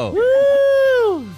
Woo!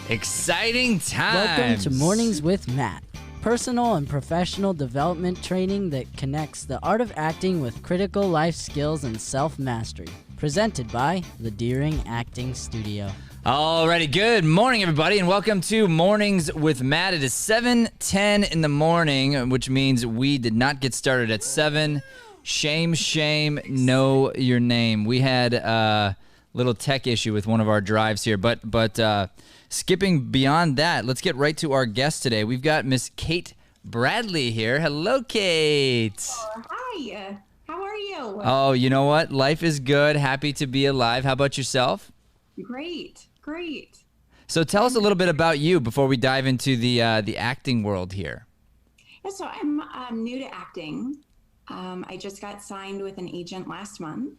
Exciting times. Welcome to Mornings with Matt, personal and professional development training that connects the art of acting with critical life skills and self-mastery. Presented by the Deering Acting Studio. Alrighty, good morning, everybody, and welcome to Mornings with Matt. It is 7:10 in the morning, which means we did not get started at 7. Shame, know your name. We had a little tech issue with one of our drives here, but skipping beyond that, let's get right to our guest today. We've got Miss Kate Bradley here. Hello, Kate. Oh, hi. How are you? Oh, you know what? Life is good. Happy to be alive. How about yourself? Great. So tell us a little bit about you before we dive into the acting world here. Yeah, so I'm new to acting. I just got signed with an agent last month,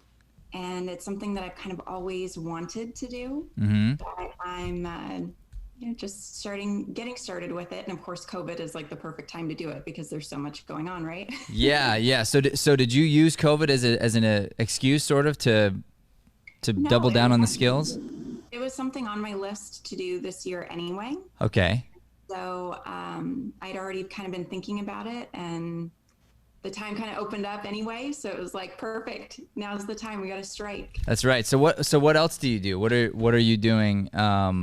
and it's something that I've kind of always wanted to do. Mm-hmm. But I'm just getting started with it. And of course, COVID is like the perfect time to do it because there's so much going on, right? Yeah. So did you use COVID as an excuse sort of to double down on the skills? It was something on my list to do this year anyway. Okay. So I'd already kind of been thinking about it, and the time kind of opened up anyway. So it was like, perfect. Now's the time. We got to strike. That's right. So what else do you do? What are you doing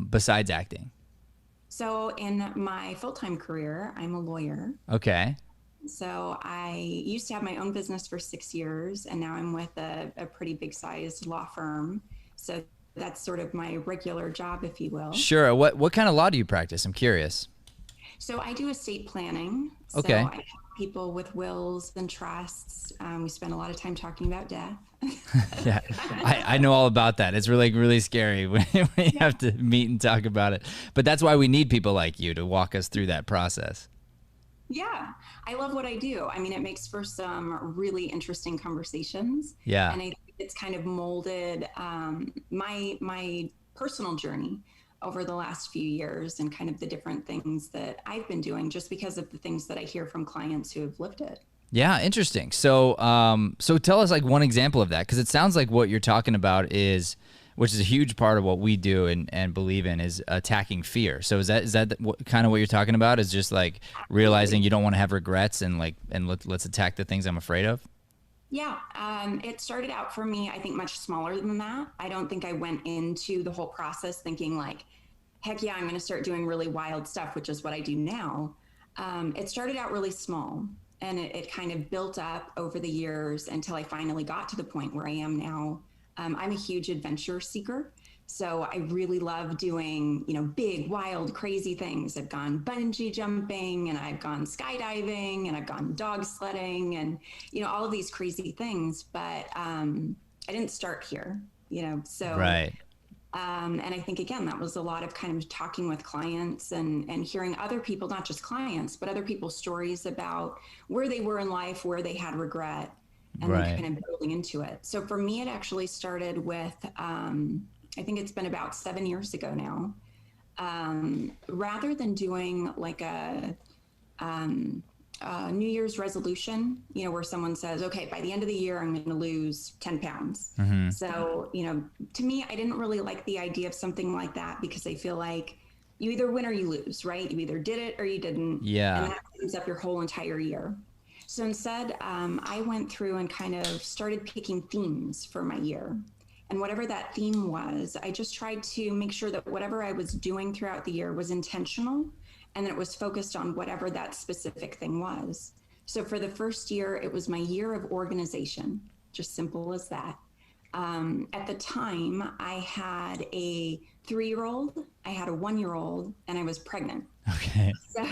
besides acting? So in my full-time career, I'm a lawyer. Okay. So I used to have my own business for 6 years, and now I'm with a pretty big-sized law firm. So that's sort of my regular job, if you will. Sure. What kind of law do you practice? I'm curious. So I do estate planning. Okay. So I help people with wills and trusts. We spend a lot of time talking about death. Yeah, I know all about that. It's really scary when you have to meet and talk about it. But that's why we need people like you to walk us through that process. Yeah, I love what I do. I mean, it makes for some really interesting conversations. Yeah. And I think it's kind of molded my personal journey over the last few years and kind of the different things that I've been doing just because of the things that I hear from clients who have lived it. Yeah, interesting. So tell us like one example of that, because it sounds like what you're talking about which is a huge part of what we do and believe in, is attacking fear. So is that kind of what you're talking about? Is just like realizing you don't want to have regrets and let's attack the things I'm afraid of? Yeah, it started out for me, I think, much smaller than that. I don't think I went into the whole process thinking like, heck yeah, I'm going to start doing really wild stuff, which is what I do now. It started out really small, and it kind of built up over the years until I finally got to the point where I am now. I'm a huge adventure seeker. So I really love doing, big, wild, crazy things. I've gone bungee jumping, and I've gone skydiving, and I've gone dog sledding, and, all of these crazy things. But I didn't start here, so. Right. And I think, again, that was a lot of kind of talking with clients and hearing other people, not just clients, but other people's stories about where they were in life, where they had regret, and then kind of building into it. So for me, it actually started with, I think it's been about 7 years ago now. Rather than doing like a New Year's resolution, where someone says, okay, by the end of the year, I'm going to lose 10 pounds. Mm-hmm. So, to me, I didn't really like the idea of something like that because I feel like you either win or you lose, right? You either did it or you didn't. Yeah. And that ends up your whole entire year. So instead, I went through and kind of started picking themes for my year. And whatever that theme was, I just tried to make sure that whatever I was doing throughout the year was intentional, and that it was focused on whatever that specific thing was. So for the first year, it was my year of organization, just simple as that. At the time, I had a 3-year-old, I had a 1-year-old, and I was pregnant. Okay. So,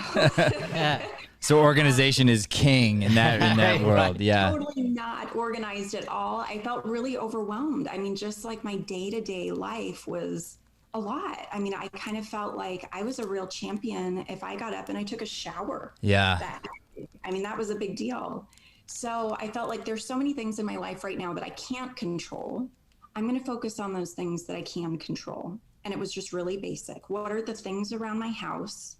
So organization is king in that world. Yeah. Totally not organized at all. I felt really overwhelmed. I mean, just like my day-to-day life was a lot. I mean, I kind of felt like I was a real champion if I got up and I took a shower. Yeah. That was a big deal. So I felt like there's so many things in my life right now that I can't control. I'm going to focus on those things that I can control. And it was just really basic. What are the things around my house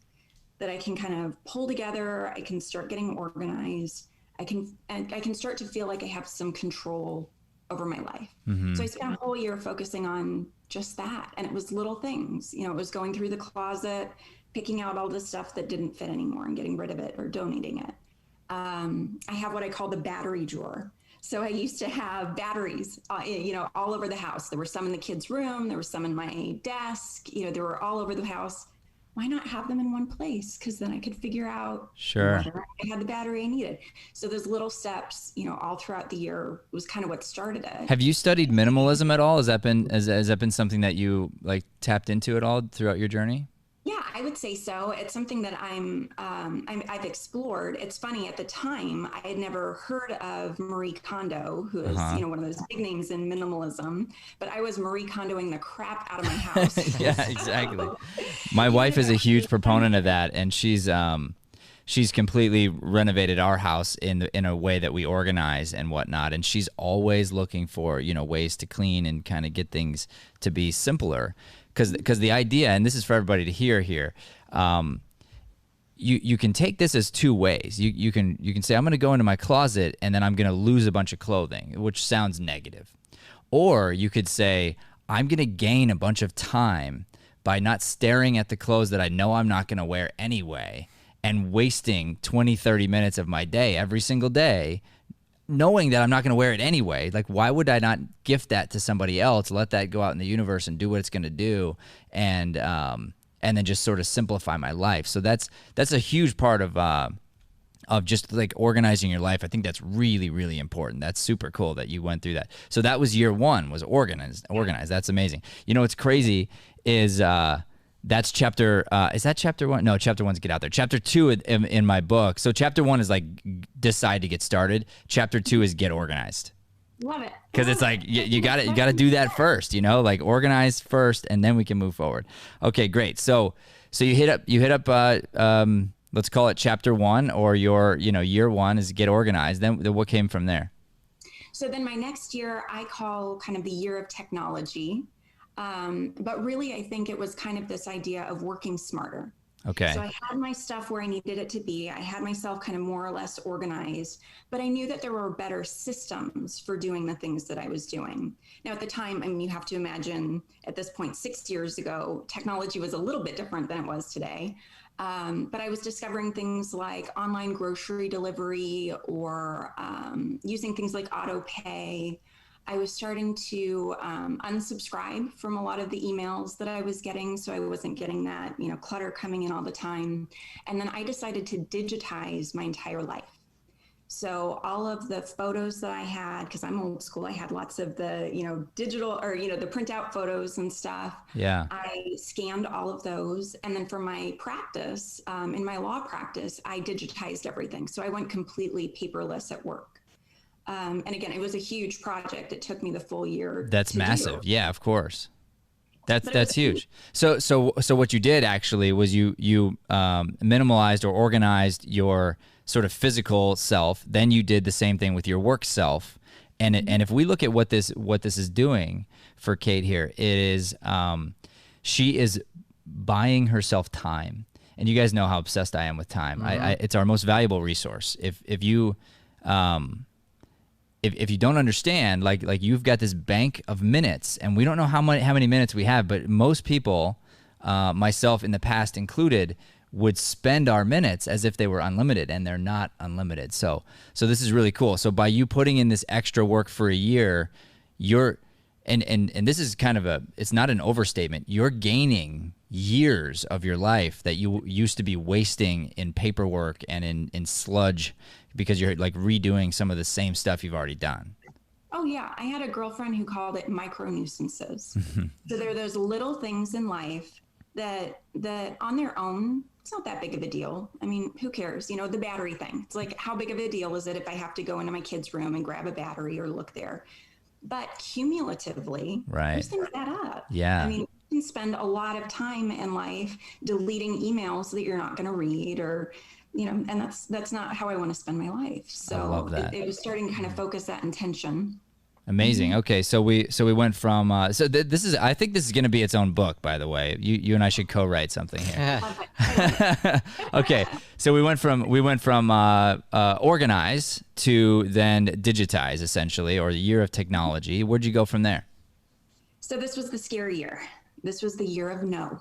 that I can kind of pull together? I can start getting organized. I can start to feel like I have some control over my life. Mm-hmm. So I spent a whole year focusing on just that. And it was little things, you know, it was going through the closet, picking out all the stuff that didn't fit anymore and getting rid of it or donating it. I have what I call the battery drawer. So I used to have batteries, you know, all over the house. There were some in the kids' room. There were some in my desk. You know, they were all over the house. Why not have them in one place? Because then I could figure out whether I had the battery I needed. So those little steps, you know, all throughout the year was kind of what started it. Have you studied minimalism at all? Has that been something that you like tapped into at all throughout your journey? Yeah, I would say so. It's something that I've explored. It's funny, at the time, I had never heard of Marie Kondo, who is, you know, one of those big names in minimalism, but I was Marie Kondoing the crap out of my house. Yeah, exactly. My wife is a huge proponent of that, and she's completely renovated our house in a way that we organize and whatnot, and she's always looking for, you know, ways to clean and kind of get things to be simpler. Because the idea, and this is for everybody to hear here, you can take this as two ways. You can say, I'm going to go into my closet and then I'm going to lose a bunch of clothing, which sounds negative. Or you could say, I'm going to gain a bunch of time by not staring at the clothes that I know I'm not going to wear anyway and wasting 20, 30 minutes of my day every single day knowing that I'm not going to wear it anyway. Like, why would I not gift that to somebody else, let that go out in the universe and do what it's going to do, and then just sort of simplify my life. So that's a huge part of just like organizing your life. I think that's really, really important. That's super cool that you went through that. So that was year one, was organized. That's amazing. You know, what's crazy is that's chapter, is that chapter one? No, chapter one's get out there. Chapter two in my book. So chapter one is like decide to get started. Chapter two is get organized. Love it. Because it's like you got to do that first, you know, like organize first, and then we can move forward. Okay, great. So you hit up let's call it chapter one, or your, you know, year one is get organized. Then what came from there? So then my next year I call kind of the year of technology. But really, I think it was kind of this idea of working smarter. Okay. So I had my stuff where I needed it to be. I had myself kind of more or less organized, but I knew that there were better systems for doing the things that I was doing. Now, at the time, I mean, you have to imagine at this point, 6 years ago, technology was a little bit different than it was today. But I was discovering things like online grocery delivery or using things like auto pay. I was starting to unsubscribe from a lot of the emails that I was getting, so I wasn't getting that, you know, clutter coming in all the time. And then I decided to digitize my entire life. So all of the photos that I had, because I'm old school, I had lots of the, you know, digital, or, you know, the printout photos and stuff. Yeah. I scanned all of those. And then for my practice, in my law practice, I digitized everything. So I went completely paperless at work. And again, it was a huge project. It took me the full year. That's massive. Yeah, of course. That's huge. So what you did actually was you minimalized or organized your sort of physical self. Then you did the same thing with your work self. And if we look at what this is doing for Kate here, it is she is buying herself time. And you guys know how obsessed I am with time. It's our most valuable resource. If you don't understand, like you've got this bank of minutes, and we don't know how many minutes we have, but most people, myself in the past included, would spend our minutes as if they were unlimited, and they're not unlimited. So this is really cool. So by you putting in this extra work for a year, you're and this is kind of it's not an overstatement. You're gaining years of your life that you used to be wasting in paperwork and in sludge, because you're like redoing some of the same stuff you've already done. Oh yeah, I had a girlfriend who called it micro nuisances. So there are those little things in life that on their own, it's not that big of a deal. I mean, who cares? You know, the battery thing. It's like, how big of a deal is it if I have to go into my kid's room and grab a battery or look there? But cumulatively, those things add up. Yeah. I mean, you can spend a lot of time in life deleting emails that you're not going to read, or, you know, and that's not how I want to spend my life. So I love that. It was starting to kind of focus that intention. Amazing. Okay, so we went from this is, I think this is going to be its own book, by the way. You and I should co-write something here. Okay, so we went from organize to then digitize, essentially, or the year of technology. Where'd you go from there? So this was the scary year. This was the year of no.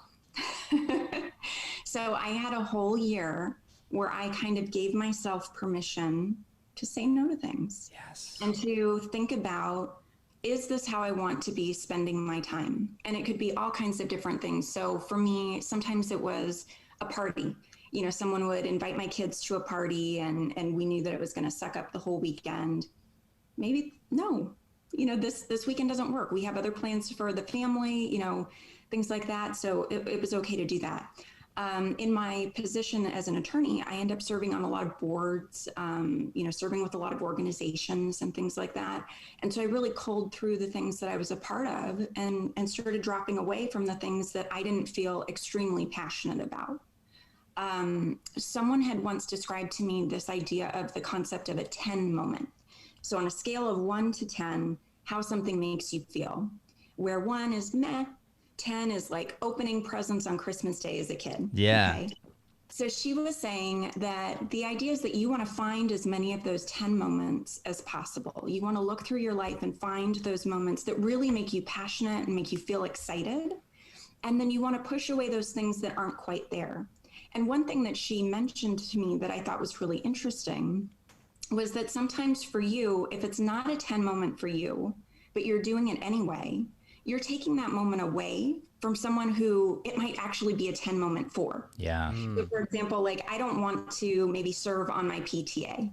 So I had a whole year where I kind of gave myself permission to say no to things. Yes. And to think about, is this how I want to be spending my time? And it could be all kinds of different things. So for me, sometimes it was a party. You know, someone would invite my kids to a party and we knew that it was going to suck up the whole weekend. Maybe, no, you know, this weekend doesn't work. We have other plans for the family, you know, things like that. So it was okay to do that. In my position as an attorney, I end up serving on a lot of boards, you know, serving with a lot of organizations and things like that. And so I really culled through the things that I was a part of and started dropping away from the things that I didn't feel extremely passionate about. Someone had once described to me this idea of the concept of a 10 moment. So on a scale of 1 to 10, how something makes you feel, where 1 is meh, 10 is like opening presents on Christmas Day as a kid. Yeah. Okay? So she was saying that the idea is that you want to find as many of those 10 moments as possible. You want to look through your life and find those moments that really make you passionate and make you feel excited. And then you want to push away those things that aren't quite there. And one thing that she mentioned to me that I thought was really interesting was that sometimes for you, if it's not a 10 moment for you, but you're doing it anyway, you're taking that moment away from someone who it might actually be a 10 moment for. Yeah. So for example, like I don't want to maybe serve on my PTA.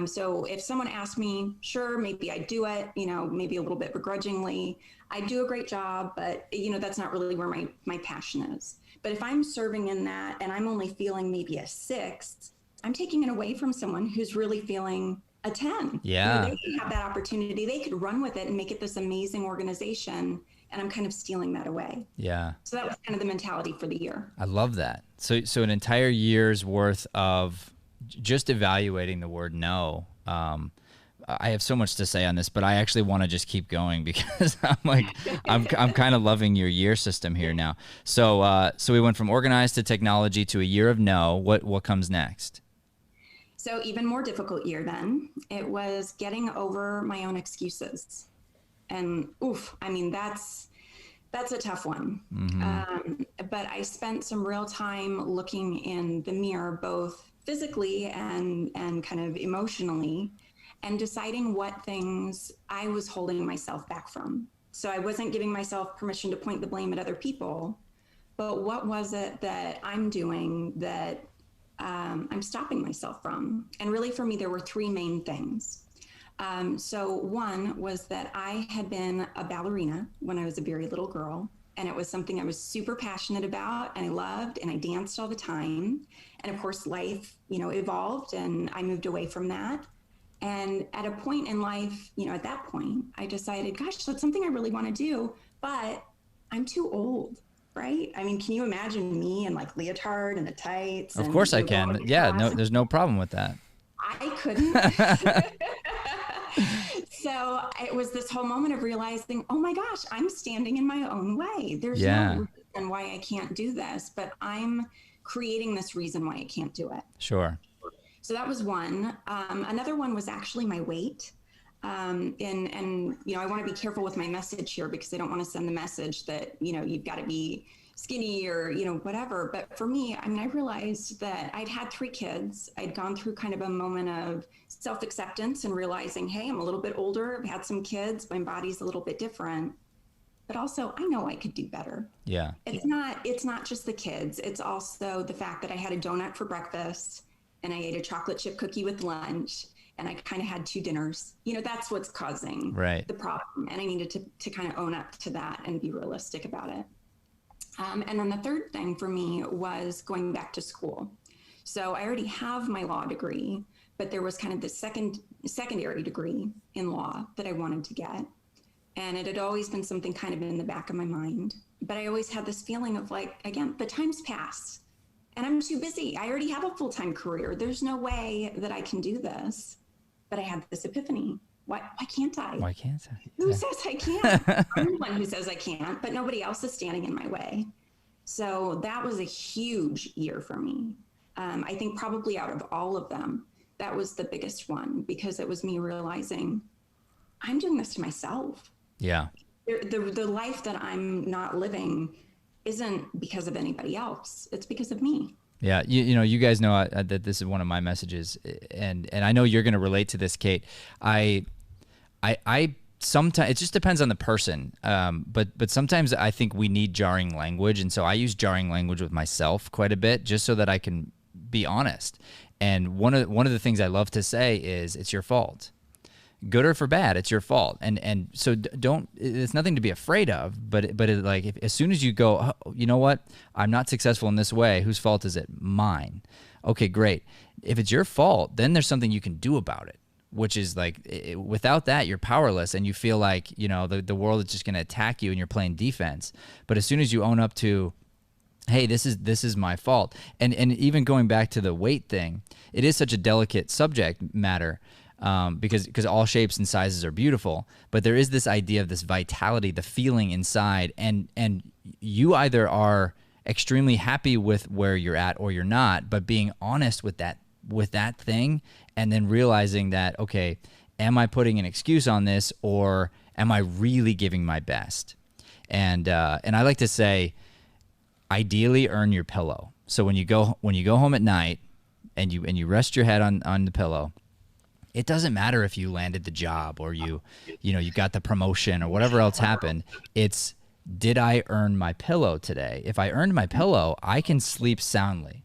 So if someone asked me, sure, maybe I do it, you know, maybe a little bit begrudgingly. I do a great job, but you know, that's not really where my passion is. But if I'm serving in that and I'm only feeling maybe a 6, I'm taking it away from someone who's really feeling a 10. Yeah. You know, they could have that opportunity. They could run with it and make it this amazing organization. And I'm kind of stealing that away. Yeah. So that was kind of the mentality for the year. I love that. So an entire year's worth of just evaluating the word no. I have so much to say on this, but I actually want to just keep going because I'm kind of loving your year system here now. So we went from organized to technology to a year of no. What comes next? So even more difficult year then. It was getting over my own excuses. And oof, I mean, that's a tough one. Mm-hmm. But I spent some real time looking in the mirror, both physically and kind of emotionally, and deciding what things I was holding myself back from. So I wasn't giving myself permission to point the blame at other people, but what was it that I'm doing that I'm stopping myself from? And really for me, there were 3 main things. So one was that I had been a ballerina when I was a very little girl, and it was something I was super passionate about and I loved, and I danced all the time. And of course, life, you know, evolved and I moved away from that. And at a point in life, you know, at that point, I decided, gosh, that's something I really want to do, but I'm too old, right? I mean, can you imagine me in like leotard and the tights? Of course I can. Yeah, no, there's no problem with that. I couldn't. So it was this whole moment of realizing, oh my gosh, I'm standing in my own way. There's no reason why I can't do this, but I'm creating this reason why I can't do it. Sure. So that was one. Another one was actually my weight. And you know, I want to be careful with my message here because I don't want to send the message that, you know, you've got to be skinny or, you know, whatever. But for me, I mean, I realized that I'd had 3 kids. I'd gone through kind of a moment of self-acceptance and realizing, hey, I'm a little bit older. I've had some kids. My body's a little bit different. But also, I know I could do better. Yeah. It's not just the kids. It's also the fact that I had a donut for breakfast and I ate a chocolate chip cookie with lunch and I kind of had 2 dinners. You know, that's what's causing the problem. And I needed to kind of own up to that and be realistic about it. And then the third thing for me was going back to school. So I already have my law degree, but there was kind of the secondary degree in law that I wanted to get. And it had always been something kind of in the back of my mind. But I always had this feeling of like, again, the time's passed and I'm too busy. I already have a full-time career. There's no way that I can do this. But I had this epiphany. Why can't I? Why can't I? Who says I can't? I'm the one who says I can't, but nobody else is standing in my way. So that was a huge year for me. I think probably out of all of them, that was the biggest one, because it was me realizing I'm doing this to myself. Yeah. The life that I'm not living isn't because of anybody else. It's because of me. Yeah, you know, you guys know that this is one of my messages, and I know you're going to relate to this, Kate. I sometimes, it just depends on the person, but sometimes I think we need jarring language, and so I use jarring language with myself quite a bit, just so that I can be honest. And one of the things I love to say is, it's your fault. Good or for bad, it's your fault. And so don't, it's nothing to be afraid of, but like, if, as soon as you go, oh, you know what, I'm not successful in this way, whose fault is it? Mine. Okay, great. If it's your fault, then there's something you can do about it, which is like, without that, you're powerless, and you feel like, you know, the world is just going to attack you and you're playing defense. But as soon as you own up to, hey, this is my fault. And even going back to the weight thing, it is such a delicate subject matter, because all shapes and sizes are beautiful, but there is this idea of this vitality, the feeling inside, and you either are extremely happy with where you're at or you're not, but being honest with that thing, and then realizing that, okay, am I putting an excuse on this, or am I really giving my best? And I like to say, ideally earn your pillow. So when you go home at night and you rest your head on the pillow, it doesn't matter if you landed the job or you got the promotion or whatever else happened. It's, did I earn my pillow today? If I earned my pillow, I can sleep soundly.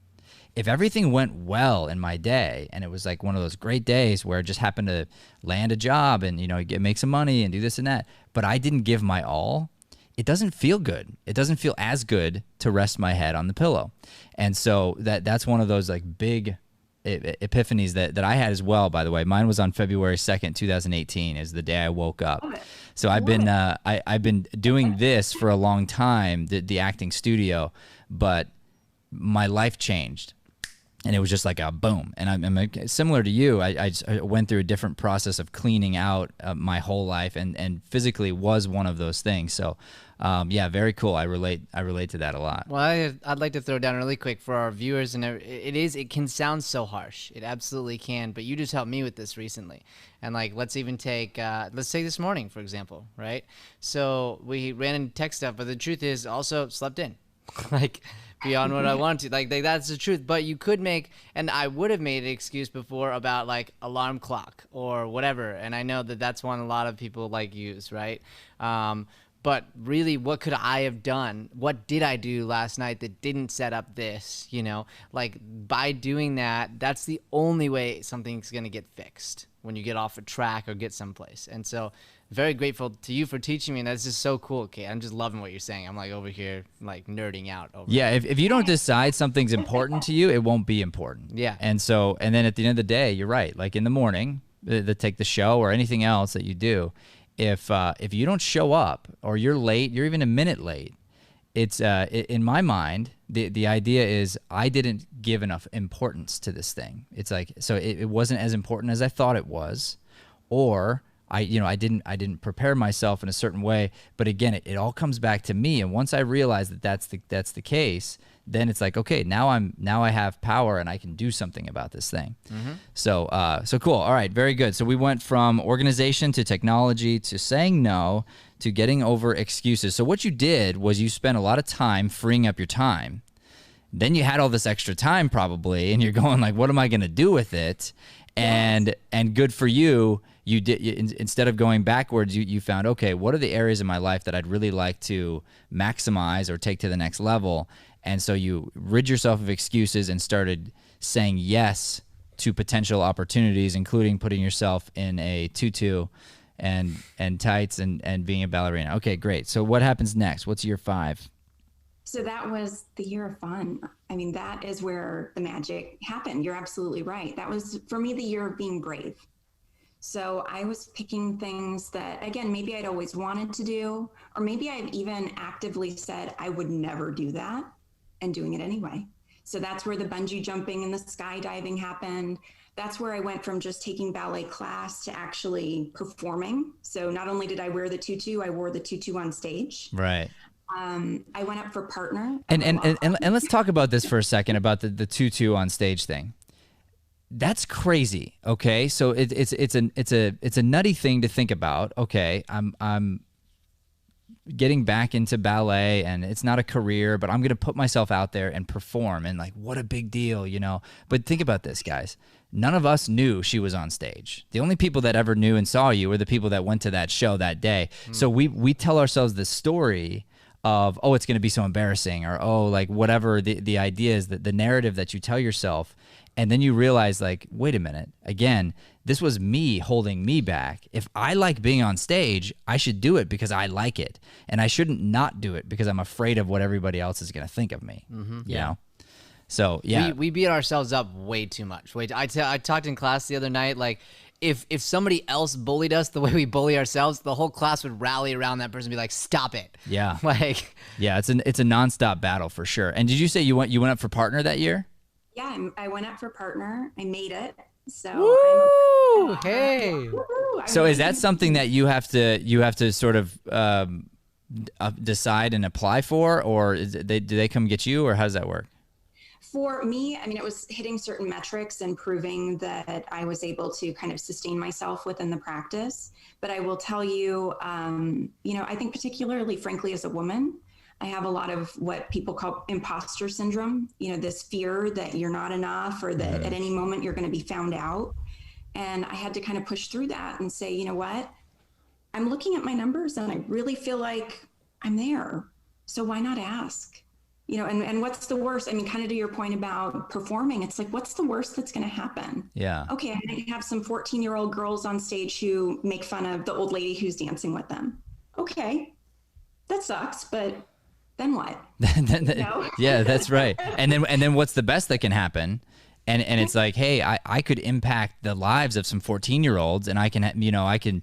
If everything went well in my day, and it was like one of those great days where I just happened to land a job and, make some money and do this and that, but I didn't give my all, it doesn't feel good. It doesn't feel as good to rest my head on the pillow. And so that's one of those like big epiphanies that I had as well, by the way. Mine was on February 2nd, 2018 is the day I woke up. So I've been doing this for a long time, the acting studio, but my life changed. And it was just like a boom. And I'm similar to you. I went through a different process of cleaning out my whole life, and physically was one of those things. So, yeah, very cool. I relate to that a lot. Well, I'd like to throw down really quick for our viewers, and it can sound so harsh. It absolutely can. But you just helped me with this recently. And like, let's take this morning, for example, right? So we ran into tech stuff, but the truth is also slept in, like, beyond what I want to. Like that's the truth. But you could make, and I would have made an excuse before about like alarm clock or whatever. And I know that that's one a lot of people like use, right? But really, what could I have done? What did I do last night that didn't set up this? Like by doing that, that's the only way something's going to get fixed when you get off a track or get someplace. And so very grateful to you for teaching me, and that's just so cool, Kate. I'm just loving what you're saying. I'm like over here like nerding out over Yeah, if you don't decide something's important to you, it won't be important. Yeah. And then at the end of the day, you're right. Like in the morning, take the show or anything else that you do, if you don't show up or you're late, you're even a minute late, it's in my mind, the idea is I didn't give enough importance to this thing. It's like, so it wasn't as important as I thought it was, or I didn't prepare myself in a certain way. But again, it all comes back to me. And once I realize that that's the case, then it's like, okay, now I have power and I can do something about this thing. Mm-hmm. So cool. All right, very good. So we went from organization to technology to saying no to getting over excuses. So what you did was you spent a lot of time freeing up your time. Then you had all this extra time probably, and you're going like, what am I going to do with it? And good for you. You did, instead of going backwards, you found, okay, what are the areas in my life that I'd really like to maximize or take to the next level? And so you rid yourself of excuses and started saying yes to potential opportunities, including putting yourself in a tutu and tights and being a ballerina. Okay, great. So what happens next? What's year 5? So that was the year of fun. I mean, that is where the magic happened. You're absolutely right. That was, for me, the year of being brave. So I was picking things that, again, maybe I'd always wanted to do, or maybe I've even actively said I would never do that, and doing it anyway. So that's where the bungee jumping and the skydiving happened. that's where I went from just taking ballet class to actually performing. So not only did I wear the tutu, I wore the tutu on stage. Right. I went up for partner. And let's talk about this for a second, about the tutu on stage thing. That's crazy. Okay, so it's a nutty thing to think about. Okay, I'm getting back into ballet, and it's not a career, but I'm gonna put myself out there and perform, and like, what a big deal, you know. But think about this, guys. None of us knew she was on stage. The only people that ever knew and saw you were the people that went to that show that day. So we tell ourselves this story of, oh, it's going to be so embarrassing, or, oh, like whatever the idea is, that the narrative that you tell yourself. And then you realize, like, wait a minute, again, this was me holding me back. If I like being on stage, I should do it because I like it. And I shouldn't not do it because I'm afraid of what everybody else is going to think of me. You know? So, yeah. We beat ourselves up way too much. I talked in class the other night, like, if somebody else bullied us the way we bully ourselves, the whole class would rally around that person and be like, stop it. Yeah. Like, yeah, it's a nonstop battle for sure. And did you say you went up for partner that year? Yeah, I went up for partner. I made it. So woo! Hey. So is that something that you have to sort of decide and apply for, or do they come get you, or how does that work? For me, I mean, it was hitting certain metrics and proving that I was able to kind of sustain myself within the practice. But I will tell you, you know, I think particularly, frankly, as a woman, I have a lot of what people call imposter syndrome, you know, this fear that you're not enough, or that at any moment you're going to be found out. And I had to kind of push through that and say, you know what, I'm looking at my numbers and I really feel like I'm there. So why not ask? You know, and what's the worst? I mean, kind of to your point about performing, it's like, what's the worst that's going to happen? Yeah. Okay, I might have some 14-year-old girls on stage who make fun of the old lady who's dancing with them. Okay, that sucks, but then what? No? Yeah, that's right. And then what's the best that can happen? And it's like, hey, I could impact the lives of some 14-year-olds, and I can, you know, I can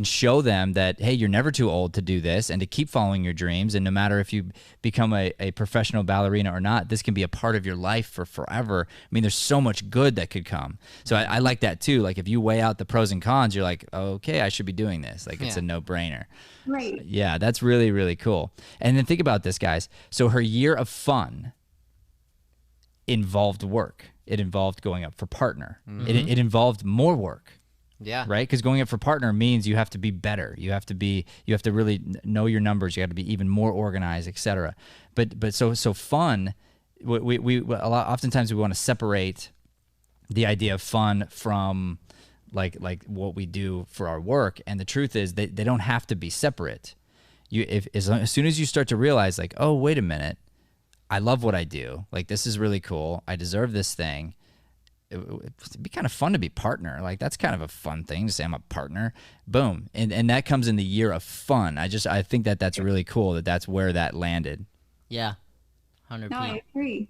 show them that, hey, you're never too old to do this and to keep following your dreams. And no matter if you become a professional ballerina or not, this can be a part of your life for forever. I mean, there's so much good that could come. So I like that too. Like, if you weigh out the pros and cons, you're like, okay, I should be doing this. Like, it's a no-brainer. Right. Yeah, that's really, really cool. And then think about this, guys. So her year of fun involved work. It involved going up for partner. It involved more work. Yeah. Right? Because going up for partner means you have to be better. You have to really know your numbers. You have to be even more organized, etc. But so fun. Oftentimes we want to separate the idea of fun from like what we do for our work. And the truth is they don't have to be separate. As soon as you start to realize, like, oh, wait a minute, I love what I do. Like, this is really cool. I deserve this thing. It'd be kind of fun to be partner. Like, that's kind of a fun thing to say I'm a partner. Boom. And that comes in the year of fun. I think that's really cool that's where that landed. Yeah. 100%. No, I agree.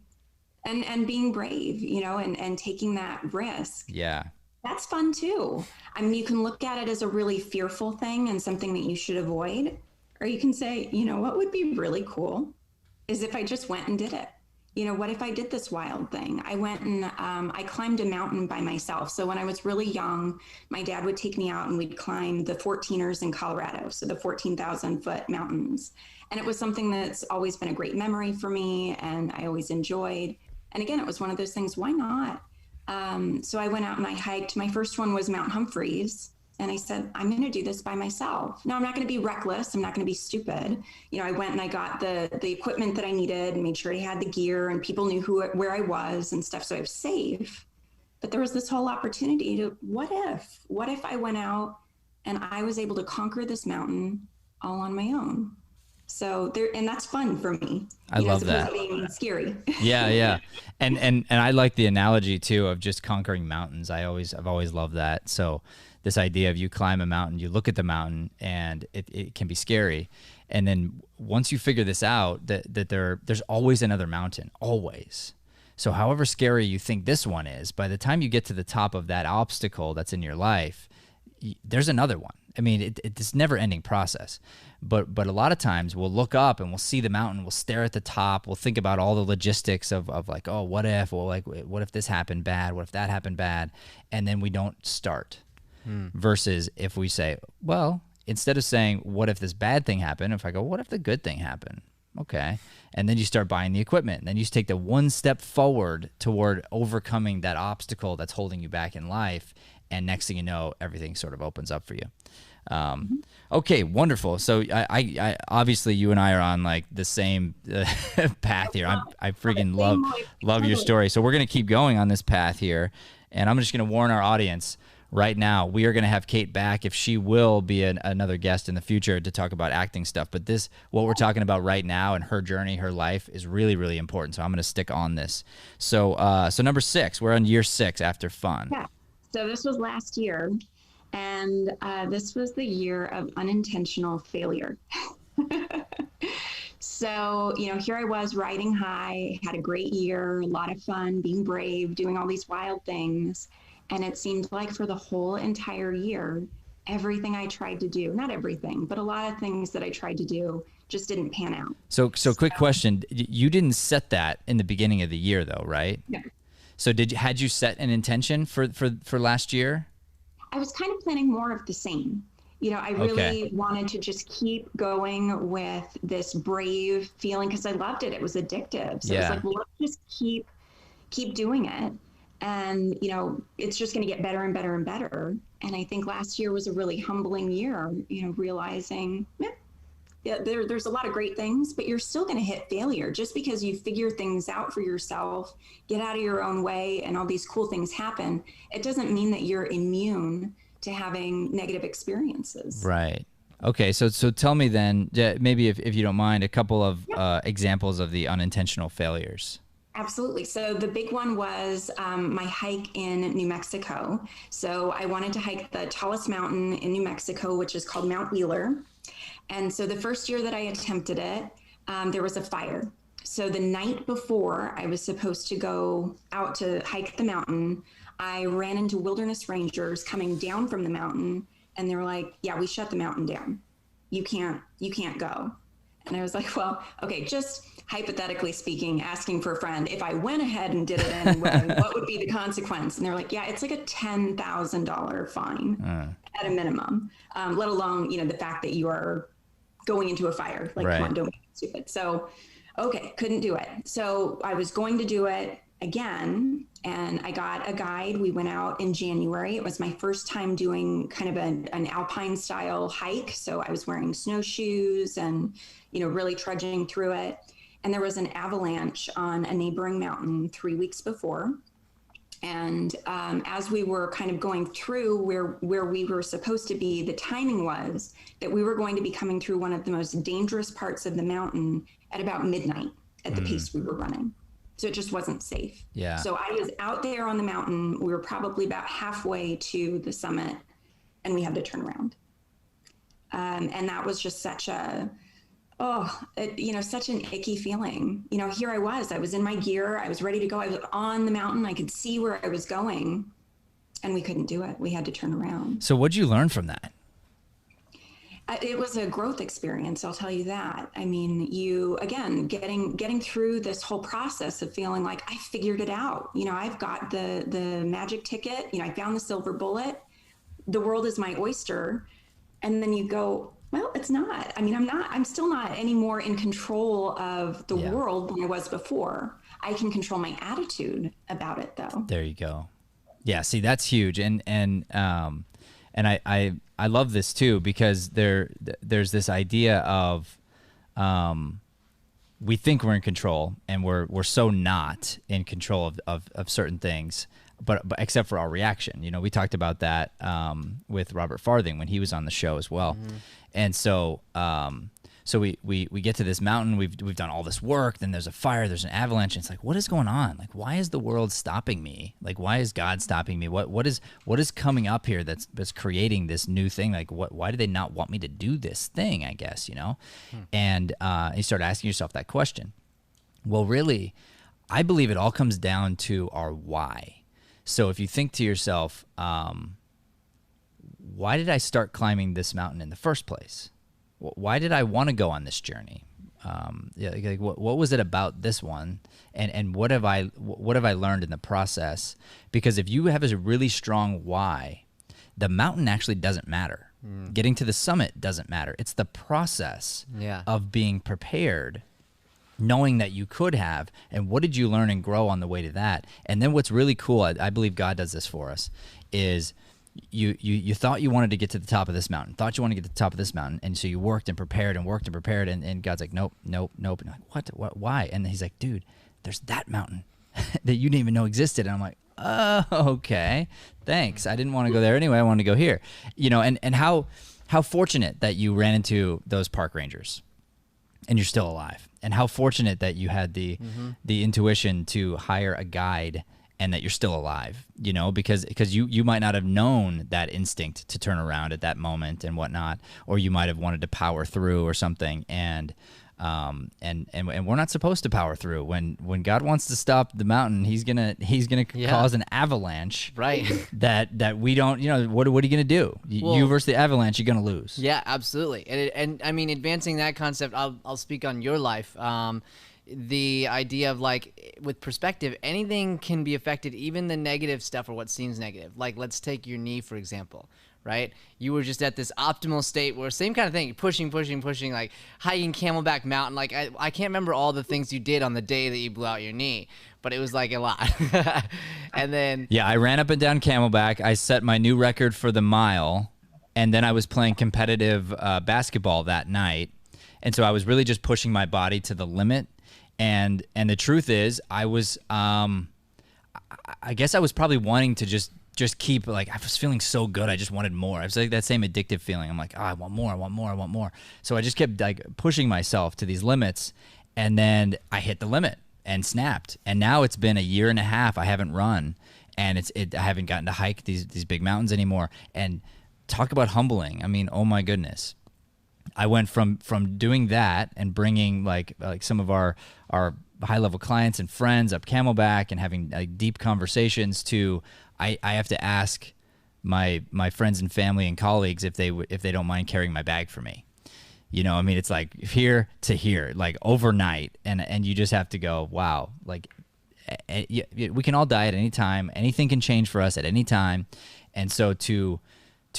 And being brave, you know, and taking that risk. Yeah. That's fun too. I mean, you can look at it as a really fearful thing and something that you should avoid. Or you can say, you know, what would be really cool is if I just went and did it. You know, what if I did this wild thing? I went and I climbed a mountain by myself. So when I was really young, my dad would take me out and we'd climb the 14ers in Colorado. So the 14,000 foot mountains. And it was something that's always been a great memory for me and I always enjoyed. And again, it was one of those things, why not? So I went out and I hiked. My first one was Mount Humphreys. And I said, I'm going to do this by myself. No, I'm not going to be reckless. I'm not going to be stupid. You know, I went and I got the equipment that I needed and made sure I had the gear and people knew where I was and stuff. So I was safe. But there was this whole opportunity to, what if I went out and I was able to conquer this mountain all on my own? So and that's fun for me. I love that. Being scary. Yeah. And I like the analogy too of just conquering mountains. I've always loved that. So this idea of you climb a mountain, you look at the mountain and it can be scary. And then once you figure this out, that there's always another mountain, always. So however scary you think this one is, by the time you get to the top of that obstacle that's in your life, there's another one. I mean, it's never-ending process. But a lot of times we'll look up and we'll see the mountain, we'll stare at the top, we'll think about all the logistics of like, oh, what if? Well, like, what if this happened bad? What if that happened bad? And then we don't start. Versus if we say, well, instead of saying, what if this bad thing happened? If I go, what if the good thing happened? Okay. And then you start buying the equipment. And then you just take the one step forward toward overcoming that obstacle that's holding you back in life. And next thing you know, everything sort of opens up for you. Okay, wonderful. So I obviously you and I are on like the same path here. I freaking love your story. So we're going to keep going on this path here. And I'm just going to warn our audience right now, we are going to have Kate back if she will be another guest in the future to talk about acting stuff. But what we're talking about right now and her journey, her life is really, really important. So I'm going to stick on this. So number 6, we're on year 6 after fun. Yeah. So this was last year, and this was the year of unintentional failure. So, here I was riding high, had a great year, a lot of fun, being brave, doing all these wild things. And it seemed like for the whole entire year, everything I tried to do, not everything, but a lot of things that I tried to do just didn't pan out. So quick question. You didn't set that in the beginning of the year though, right? No. So had you set an intention for last year? I was kind of planning more of the same. I really wanted to just keep going with this brave feeling because I loved it. It was addictive. So it was like, well, let's just keep doing it. And, it's just going to get better and better and better. And I think last year was a really humbling year, realizing there's a lot of great things, but you're still going to hit failure just because you figure things out for yourself, get out of your own way, and all these cool things happen. It doesn't mean that you're immune to having negative experiences. Right. Okay. So tell me then, maybe if you don't mind, a couple of examples of the unintentional failures. Absolutely. So the big one was my hike in New Mexico. So I wanted to hike the tallest mountain in New Mexico, which is called Mount Wheeler. And so the first year that I attempted it, there was a fire. So the night before I was supposed to go out to hike the mountain, I ran into wilderness rangers coming down from the mountain, and they were like, yeah, we shut the mountain down. You can't go. And I was like, well, okay, just hypothetically speaking, asking for a friend, if I went ahead and did it anyway, what would be the consequence? And they're like, yeah, it's like a $10,000 fine at a minimum, let alone, the fact that you are going into a fire. Like, come on, don't be stupid. So, okay, couldn't do it. So I was going to do it again, and I got a guide. We went out in January. It was my first time doing kind of an alpine style hike. So I was wearing snowshoes and, really trudging through it. And there was an avalanche on a neighboring mountain 3 weeks before. And as we were kind of going through where we were supposed to be, the timing was that we were going to be coming through one of the most dangerous parts of the mountain at about midnight at the pace we were running. So it just wasn't safe. Yeah. So I was out there on the mountain. We were probably about halfway to the summit, and we had to turn around. And that was just such such an icky feeling. Here I was in my gear. I was ready to go. I was on the mountain. I could see where I was going, and we couldn't do it. We had to turn around. So what'd you learn from that? It was a growth experience, I'll tell you that. I mean, getting through this whole process of feeling like I figured it out. I've got the magic ticket. I found the silver bullet. The world is my oyster. And then you go, well, it's not. I mean, I'm still not any more in control of the world than I was before. I can control my attitude about it, though. There you go. Yeah, see, that's huge. And I love this too, because there's this idea of we think we're in control, and we're so not in control of certain things, but except for our reaction. We talked about that with Robert Farthing when he was on the show as well. Mm-hmm. And so we get to this mountain, we've done all this work, then there's a fire, there's an avalanche, and it's like, what is going on? Like, why is the world stopping me? Like, why is God stopping me? What is coming up here that's creating this new thing? Like, why do they not want me to do this thing, I guess, And you start asking yourself that question. Well, really, I believe it all comes down to our why. So if you think to yourself, why did I start climbing this mountain in the first place? Why did I want to go on this journey? What was it about this one, and what have I learned in the process? Because if you have a really strong why, the mountain actually doesn't matter. Getting to the summit doesn't matter. It's the process of being prepared, knowing that you could have, and what did you learn and grow on the way to that. And then what's really cool, I believe God does this for us, is you thought you wanted to get to the top of this mountain, and so you worked and prepared, and God's like, nope. And you're like, what, why? And he's like, dude, there's that mountain that you didn't even know existed. And I'm like, oh, okay, thanks. I didn't want to go there anyway. I wanted to go here. And how fortunate that you ran into those park rangers and you're still alive. And how fortunate that you had the intuition to hire a guide and that you're still alive, because you might not have known that instinct to turn around at that moment and whatnot, or you might have wanted to power through or something. And we're not supposed to power through. When God wants to stop the mountain, he's gonna cause an avalanche, right? that we don't, what are you gonna do? You versus the avalanche, you're gonna lose. Yeah, absolutely. And I mean, advancing that concept, I'll speak on your life. The idea of, like, with perspective, anything can be affected, even the negative stuff or what seems negative. Like, let's take your knee, for example, right? You were just at this optimal state where same kind of thing, pushing, like hiking Camelback Mountain. Like, I can't remember all the things you did on the day that you blew out your knee, but it was like a lot. And then... Yeah, I ran up and down Camelback. I set my new record for the mile, and then I was playing competitive basketball that night. And so I was really just pushing my body to the limit. And the truth is, I was, I guess I was probably wanting to just keep, like, I was feeling so good. I just wanted more. I was like that same addictive feeling. I'm like, oh, I want more. So I just kept, like, pushing myself to these limits, and then I hit the limit and snapped. And now it's been a year and a half. I haven't run, and I haven't gotten to hike these big mountains anymore. And talk about humbling. I mean, oh my goodness. I went from doing that and bringing like some of our high level clients and friends up Camelback and having deep conversations to I have to ask my friends and family and colleagues if they don't mind carrying my bag for me. I mean, it's like here to here, like overnight, and you just have to go, wow, like we can all die at any time. Anything can change for us at any time, and so to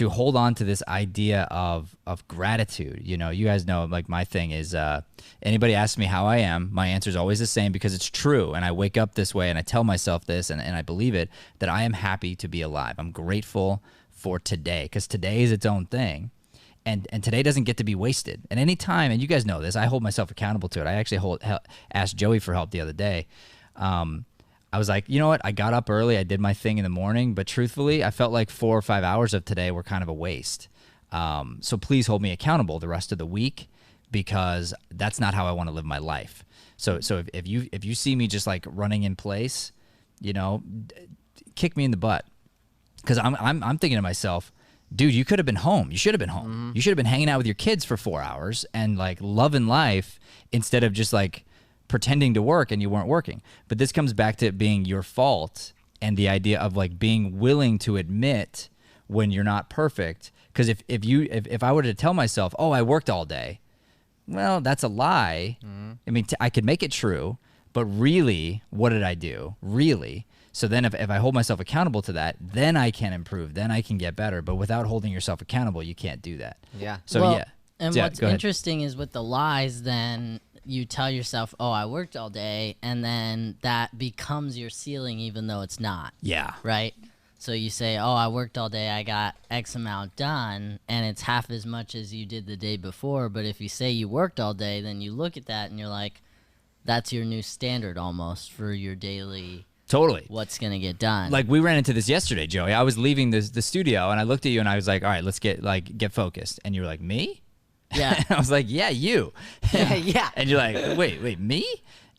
hold on to this idea of gratitude. You guys know, like, my thing is, anybody asks me how I am, my answer is always the same because it's true. And I wake up this way and I tell myself this and I believe it, that I am happy to be alive. I'm grateful for today because today is its own thing. And today doesn't get to be wasted. And any time, and you guys know this, I hold myself accountable to it. I actually asked Joey for help the other day. I was like, you know what? I got up early. I did my thing in the morning, but truthfully, I felt like 4 or 5 hours of today were kind of a waste. So please hold me accountable the rest of the week because that's not how I want to live my life. So if you see me just like running in place, kick me in the butt because I'm thinking to myself, dude, you could have been home. You should have been home. Mm-hmm. You should have been hanging out with your kids for 4 hours and like loving life instead of just like pretending to work and you weren't working. But this comes back to it being your fault and the idea of like being willing to admit when you're not perfect. Because if I were to tell myself, oh, I worked all day, well, that's a lie. Mm-hmm. I mean, I could make it true, but really, what did I do? Really? So then if I hold myself accountable to that, then I can improve, then I can get better. But without holding yourself accountable, you can't do that. Yeah. So yeah. And what's interesting is with the lies, then you tell yourself, oh, I worked all day, and then that becomes your ceiling even though it's not. Yeah. Right? So you say, oh, I worked all day, I got X amount done, and it's half as much as you did the day before. But if you say you worked all day, then you look at that and you're like, that's your new standard almost for your daily... Totally. What's going to get done. Like we ran into this yesterday, Joey. I was leaving the studio and I looked at you and I was like, all right, let's get focused. And you were like, me? Yeah. And I was like, yeah, you. Yeah. And you're like, wait, me?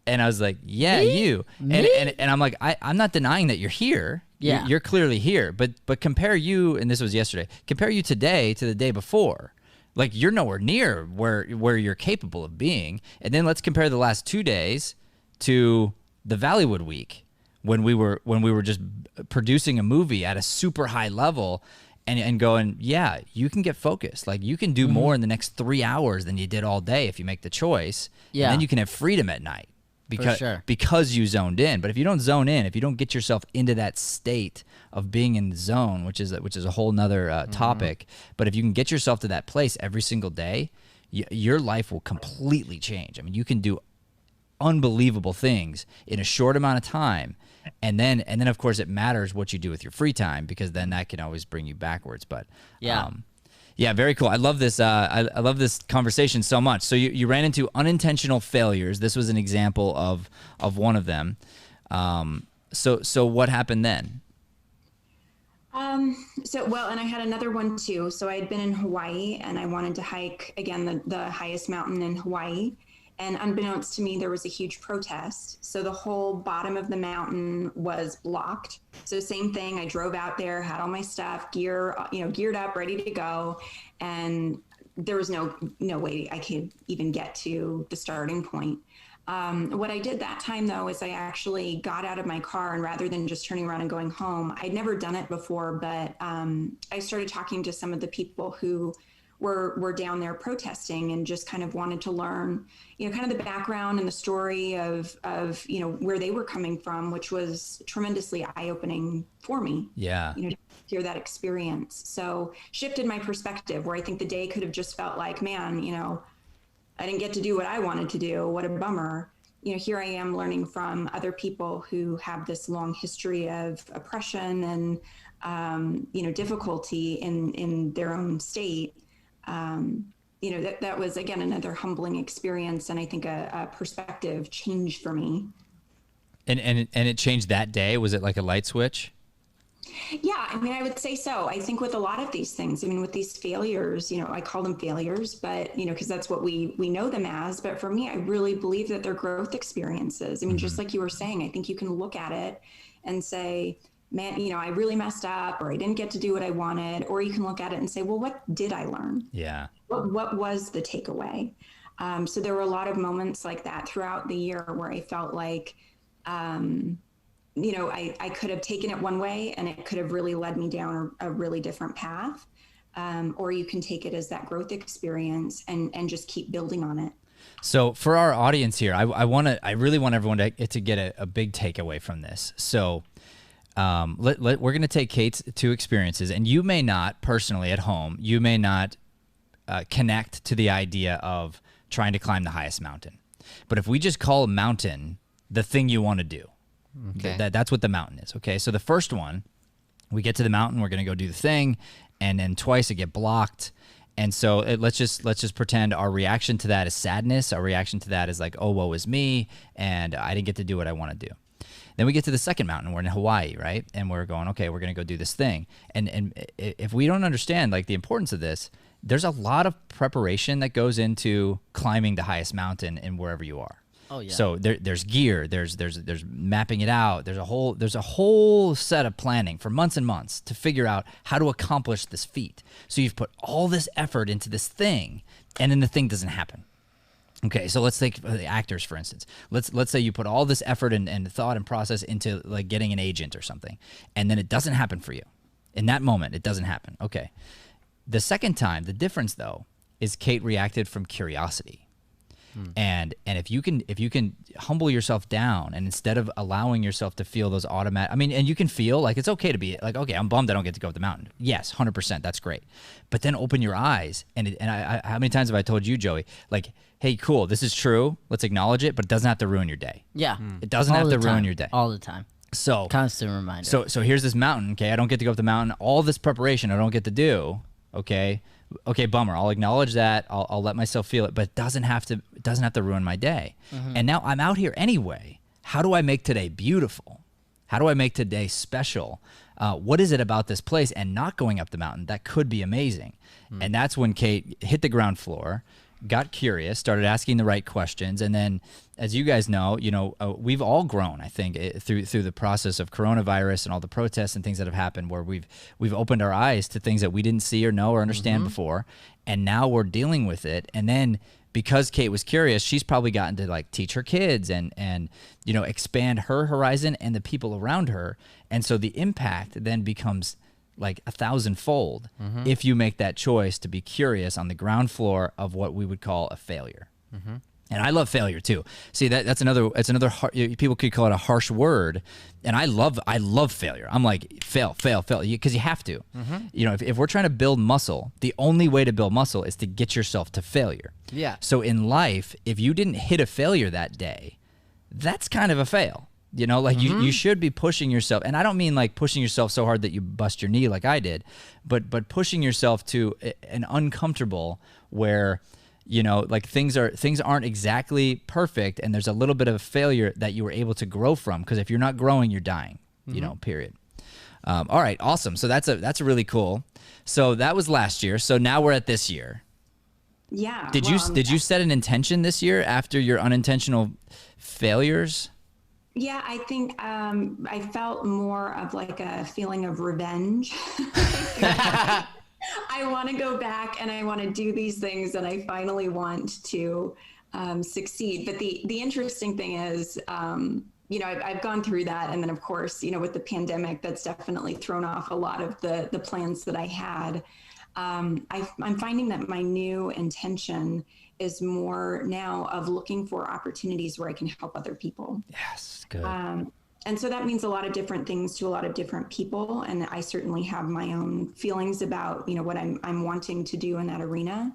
And I was like, yeah, me? you. Me? And I'm like, I'm not denying that you're here. Yeah. You're clearly here. But compare you, and this was yesterday, compare you today to the day before. Like you're nowhere near where you're capable of being. And then let's compare the last 2 days to the Valleywood week when we were just producing a movie at a super high level. and going, yeah, you can get focused. Like you can do more in the next 3 hours than you did all day if you make the choice. Yeah. And then you can have freedom at night because you zoned in. But if you don't zone in, if you don't get yourself into that state of being in the zone, which is a whole nother topic, but if you can get yourself to that place every single day, your life will completely change. I mean, you can do unbelievable things in a short amount of time. And then of course it matters what you do with your free time, because then that can always bring you backwards. But yeah, very cool. I love this. I love this conversation so much. So you ran into unintentional failures. This was an example of one of them. So what happened then? And I had another one too. So I had been in Hawaii and I wanted to hike again, the highest mountain in Hawaii. And unbeknownst to me, there was a huge protest. So the whole bottom of the mountain was blocked. So same thing, I drove out there, had all my stuff, geared up, ready to go. And there was no way I could even get to the starting point. What I did that time though, is I actually got out of my car, and rather than just turning around and going home, I'd never done it before, but I started talking to some of the people who were down there protesting and just kind of wanted to learn, kind of the background and the story of where they were coming from, which was tremendously eye-opening for me. Yeah. To hear that experience. So shifted my perspective, where I think the day could have just felt like, man, I didn't get to do what I wanted to do. What a bummer. Here I am learning from other people who have this long history of oppression and, difficulty in their own state. That was, again, another humbling experience, and I think a perspective change for me. And it changed that day? Was it like a light switch? Yeah, I would say so. I think with a lot of these things, with these failures, I call them failures, but, because that's what we know them as. But for me, I really believe that they're growth experiences. Just like you were saying, I think you can look at it and say, man, I really messed up, or I didn't get to do what I wanted. Or you can look at it and say, well, what did I learn? Yeah. What was the takeaway? So there were a lot of moments like that throughout the year where I felt like, I could have taken it one way and it could have really led me down a really different path. Or you can take it as that growth experience and just keep building on it. So for our audience here, I really want everyone to get a big takeaway from this. So we're going to take Kate's two experiences, and you may not personally at home, you may not connect to the idea of trying to climb the highest mountain. But if we just call a mountain the thing you want to do, okay. That's what the mountain is. Okay. So the first one, we get to the mountain, we're going to go do the thing, and then twice it get blocked. And so let's just pretend our reaction to that is sadness. Our reaction to that is like, oh, woe is me, and I didn't get to do what I want to do. Then we get to the second mountain. We're in Hawaii, right? And we're going, okay, we're going to go do this thing. And if we don't understand like the importance of this, there's a lot of preparation that goes into climbing the highest mountain in wherever you are. Oh yeah. So there's gear, there's mapping it out. There's a whole set of planning for months and months to figure out how to accomplish this feat. So you've put all this effort into this thing, and then the thing doesn't happen. Okay, so let's take the actors, for instance. Let's say you put all this effort and thought and process into like getting an agent or something, and then it doesn't happen for you. In that moment, it doesn't happen. Okay. The second time, the difference though is Kate reacted from curiosity. And if you can humble yourself down, and instead of allowing yourself to feel those automatic, and you can feel like it's okay to be like, okay, I'm bummed I don't get to go up the mountain. Yes, 100%, that's great. But then open your eyes, and I how many times have I told you, Joey, like, hey, cool, this is true, let's acknowledge it, but it doesn't have to ruin your day. Yeah. It doesn't have to ruin your day. All the time. So constant reminder. So here's this mountain. Okay, I don't get to go up the mountain. All this preparation I don't get to do. Okay, bummer. I'll acknowledge that. I'll let myself feel it, but it doesn't have to ruin my day. And now I'm out here anyway. How do I make today beautiful? How do I make today special? What is it about this place and not going up the mountain that could be amazing? And that's when Kate hit the ground floor, got curious, started asking the right questions, and then, as you guys know, we've all grown, I think, through the process of coronavirus and all the protests and things that have happened, where we've opened our eyes to things that we didn't see or know or understand before, and now we're dealing with it. And then because Kate was curious, she's probably gotten to like teach her kids and expand her horizon and the people around her, and so the impact then becomes like 1,000-fold if you make that choice to be curious on the ground floor of what we would call a failure. And I love failure too. See, that's another people could call it a harsh word, and I love failure. I'm like, fail, because you have to. You know, if we're trying to build muscle, the only way to build muscle is to get yourself to failure. Yeah. So in life, if you didn't hit a failure that day, that's kind of a fail. You know, like you should be pushing yourself, and I don't mean like pushing yourself so hard that you bust your knee like I did, but pushing yourself to an uncomfortable where, you know, like things aren't exactly perfect, and there's a little bit of a failure that you were able to grow from, because if you're not growing, you're dying. You know, period. All right, awesome. So that's a really cool. So that was last year. So now we're at this year. Yeah. Did you set an intention this year after your unintentional failures? Yeah, I think I felt more of like a feeling of revenge. I want to go back and I want to do these things, and I finally want to succeed. But the interesting thing is, you know, I've gone through that. And then, of course, you know, with the pandemic, that's definitely thrown off a lot of the plans that I had. I'm finding that my new intention is more now of looking for opportunities where I can help other people. Yes, good. And so that means a lot of different things to a lot of different people. And I certainly have my own feelings about, you know, what I'm wanting to do in that arena.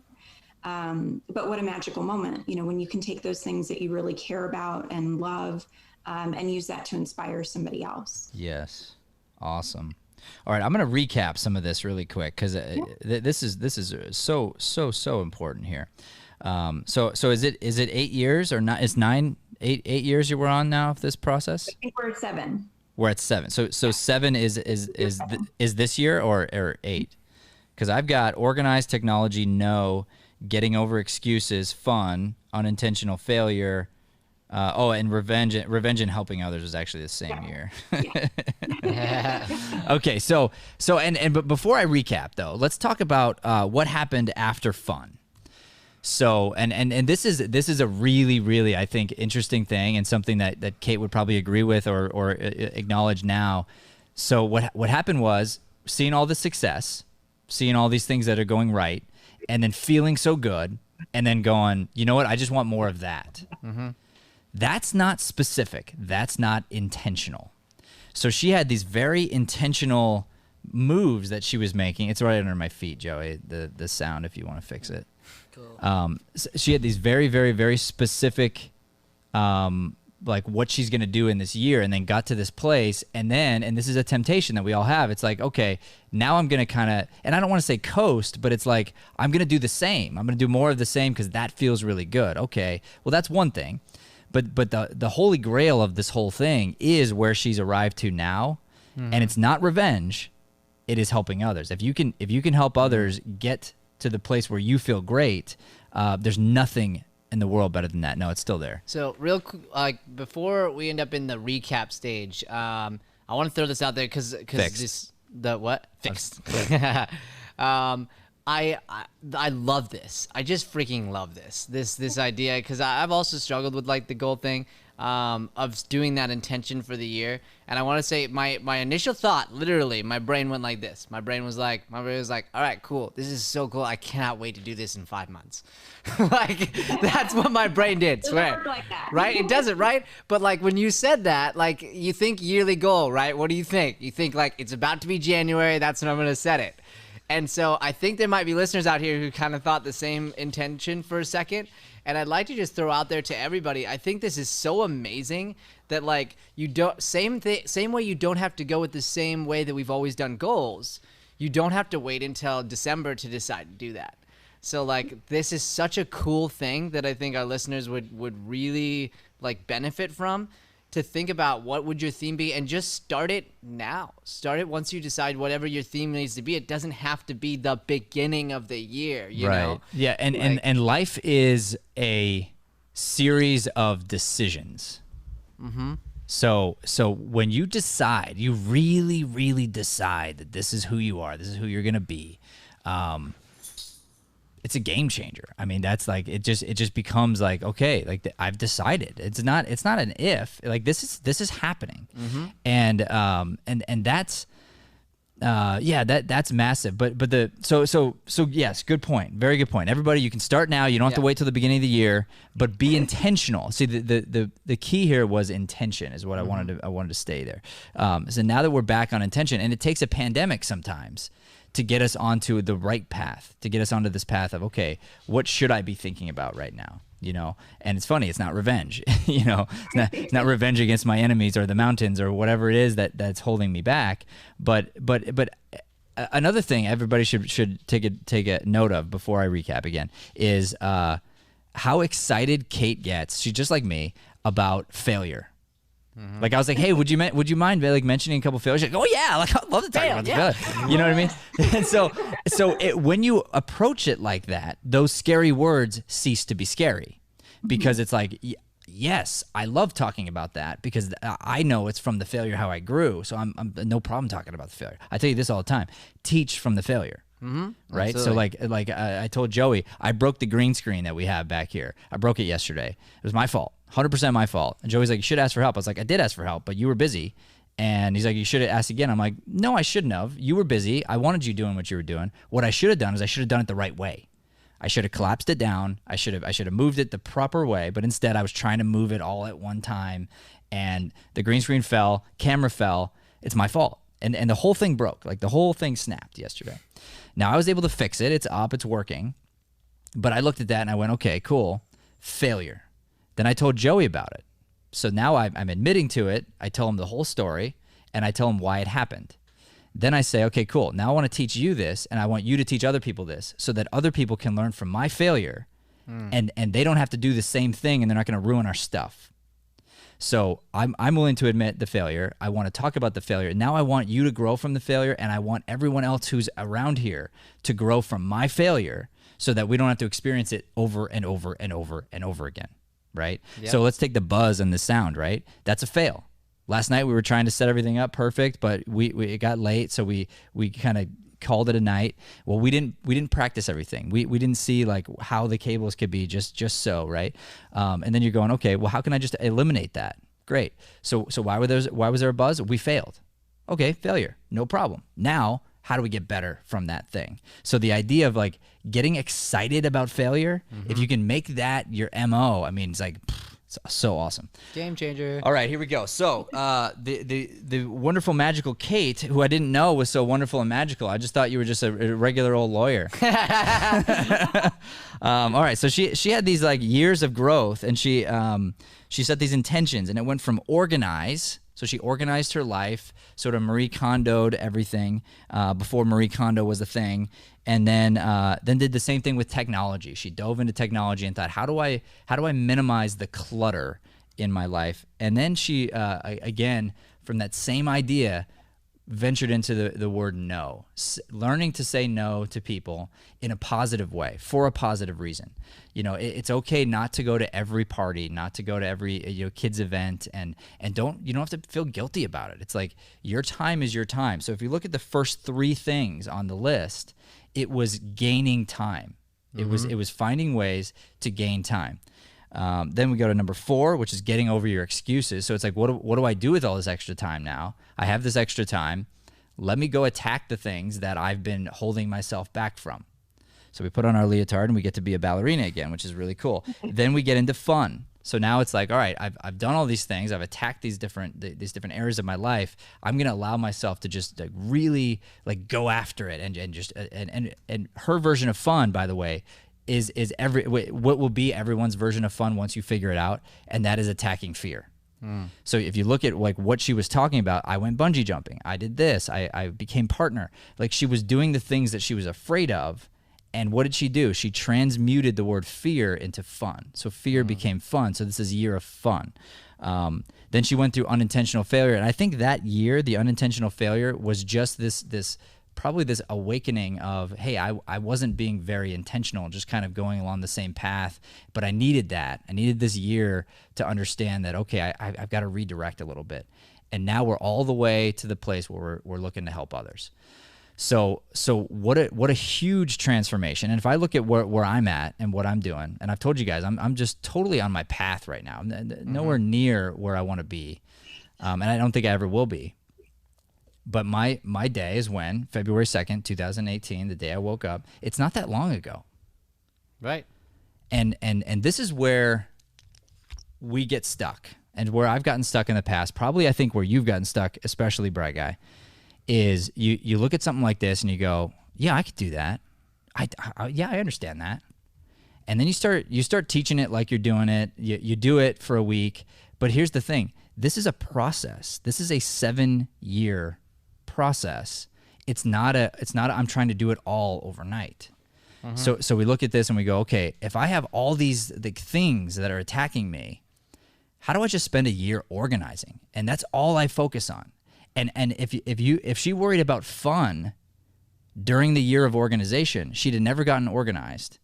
But what a magical moment, you know, when you can take those things that you really care about and love, and use that to inspire somebody else. Yes. Awesome. All right, I'm going to recap some of this really quick, because this is so important here. So is it 8 years or not? Is 8 years you were on now of this process? I think we're at 7. We're at 7. So 7 is this year or 8? Because I've got organized technology, no, getting over excuses, fun, unintentional failure. And revenge and helping others was actually the same year. Okay, but before I recap though, let's talk about what happened after fun. So and this is a really I think interesting thing, and something that Kate would probably agree with or acknowledge now. So what happened was seeing all the success, seeing all these things that are going right, and then feeling so good, and then going, you know what, I just want more of that. That's not specific. That's not intentional. So she had these very intentional moves that she was making. It's right under my feet, Joey, the sound, if you want to fix it. Cool. So she had these very specific, like what she's going to do in this year, and then got to this place. And this is a temptation that we all have. It's like, okay, now I'm going to kind of, and I don't want to say coast, but it's like, I'm going to do the same. I'm going to do more of the same because that feels really good. Okay, well, that's one thing. But the holy grail of this whole thing is where she's arrived to now, and it's not revenge, it is helping others. If you can help others get to the place where you feel great, there's nothing in the world better than that. No, it's still there. So real quick, before we end up in the recap stage, I want to throw this out there because this the what fixed. I love this. I just freaking love this idea, because I've also struggled with like the goal thing of doing that intention for the year. And I want to say my initial thought, literally, my brain went like this. My brain was like, all right, cool. This is so cool. I cannot wait to do this in 5 months. Like, that's what my brain did. Swear. Work like that. Right? It doesn't, right? But like when you said that, like you think yearly goal, right? What do you think? You think like it's about to be January. That's when I'm going to set it. And so I think there might be listeners out here who kind of thought the same intention for a second. And I'd like to just throw out there to everybody, I think this is so amazing that like you don't, same way you don't have to go with the same way that we've always done goals. You don't have to wait until December to decide to do that. So like this is such a cool thing that I think our listeners would really like benefit from. To think about what would your theme be, and just start it now. Start it once you decide whatever your theme needs to be. It doesn't have to be the beginning of the year, you know? Yeah, and life is a series of decisions. So when you decide, you really decide that this is who you are, this is who you're gonna be. It's a game changer. I mean, that's like it just becomes like, okay, like I've decided. It's not an if. Like this is happening. And that's yeah, that's massive. But so yes, good point. Very good point. Everybody, you can start now. You don't have to wait till the beginning of the year, but be intentional. See, the key here was intention is what I wanted to stay there. So now that we're back on intention, and it takes a pandemic sometimes to get us onto the right path, to get us onto this path of, okay, what should I be thinking about right now? You know, and it's funny, it's not revenge, you know, it's not revenge against my enemies or the mountains or whatever it is that's holding me back. But another thing everybody should take a note of before I recap again is how excited Kate gets. She's just like me about failure. Mm-hmm. Like I was like, hey, would you mind like mentioning a couple failures? She's like, oh yeah, like I'd love to talk about the failure. You know what I mean? And so when you approach it like that, those scary words cease to be scary, because it's like, yes, I love talking about that because I know it's from the failure how I grew. So I'm no problem talking about the failure. I tell you this all the time: teach from the failure. Mm-hmm. Right. Absolutely. So like I told Joey, I broke the green screen that we have back here. I broke it yesterday. It was my fault. 100% my fault. And Joey's like, you should ask for help. I was like, I did ask for help, but you were busy. And he's like, you should have asked again. I'm like, no, I shouldn't have. You were busy. I wanted you doing what you were doing. What I should have done is I should have done it the right way. I should have collapsed it down. I should have moved it the proper way. But instead, I was trying to move it all at one time. And the green screen fell. Camera fell. It's my fault. And the whole thing broke. Like the whole thing snapped yesterday. Now I was able to fix it. It's up. It's working. But I looked at that and I went, okay, cool. Failure. Then I told Joey about it. So now I'm admitting to it. I tell him the whole story, and I tell him why it happened. Then I say, okay, cool. Now I want to teach you this, and I want you to teach other people this so that other people can learn from my failure, and they don't have to do the same thing, and they're not going to ruin our stuff. So I'm willing to admit the failure. I want to talk about the failure. Now I want you to grow from the failure, and I want everyone else who's around here to grow from my failure so that we don't have to experience it over and over and over and over again. Right? Yep. So let's take the buzz and the sound, right? That's a fail. Last night we were trying to set everything up perfect, but it got late, so we kind of called it a night. Well, we didn't practice everything. We didn't see like how the cables could be just so, right? And then you're going, okay, well, how can I just eliminate that? Great. So why was there a buzz? We failed. Okay, failure. No problem. Now, how do we get better from that thing? So the idea of like getting excited about failure, if you can make that your MO, I mean, it's like, it's so awesome. Game changer. All right, here we go. So the wonderful, magical Kate, who I didn't know was so wonderful and magical. I just thought you were just a regular old lawyer. All right, so she had these like years of growth, and she set these intentions, and it went from organize. So she organized her life, sort of Marie Kondo'd everything before Marie Kondo was a thing, and then did the same thing with technology. She dove into technology and thought, how do I minimize the clutter in my life? And then she, again, from that same idea, ventured into the word no, learning to say no to people in a positive way for a positive reason. You know, it's okay not to go to every party, not to go to every kids event, and you don't have to feel guilty about it. It's like your time is your time. So if you look at the first three things on the list, it was gaining time. It was finding ways to gain time. Then we go to number 4, which is getting over your excuses. So it's like, what do I do with all this extra time now? I have this extra time. Let me go attack the things that I've been holding myself back from. So we put on our leotard and we get to be a ballerina again, which is really cool. Then we get into fun. So now it's like, all right, I've done all these things. I've attacked these different areas of my life. I'm gonna allow myself to just like really like go after it and her version of fun, by the way, is what will be everyone's version of fun once you figure it out, and that is attacking fear. So if you look at like what she was talking about, I went bungee jumping. I did this. I became partner. Like she was doing the things that she was afraid of. And what did she do? She transmuted the word fear into fun. So fear became fun. So this is a year of fun. Then she went through unintentional failure. And I think that year, the unintentional failure was just this awakening of, hey, I wasn't being very intentional, just kind of going along the same path. But I needed that. I needed this year to understand that, okay, I've got to redirect a little bit. And now we're all the way to the place where we're looking to help others. So what a huge transformation. And if I look at where I'm at and what I'm doing, and I've told you guys, I'm just totally on my path right now. I'm nowhere near where I want to be, and I don't think I ever will be. But my day is when February 2nd, 2018, the day I woke up. It's not that long ago. Right. And this is where we get stuck, and where I've gotten stuck in the past, probably I think where you've gotten stuck, especially Bright Guy, is you look at something like this and you go, yeah, I could do that. I understand that. And then you start teaching it like you're doing it. You do it for a week. But here's the thing. This is a process. This is a 7-year process. It's not I'm trying to do it all overnight. So we look at this and we go, okay, if I have all these things that are attacking me, how do I just spend a year organizing? And that's all I focus on. And if she worried about fun during the year of organization, she'd have never gotten organized.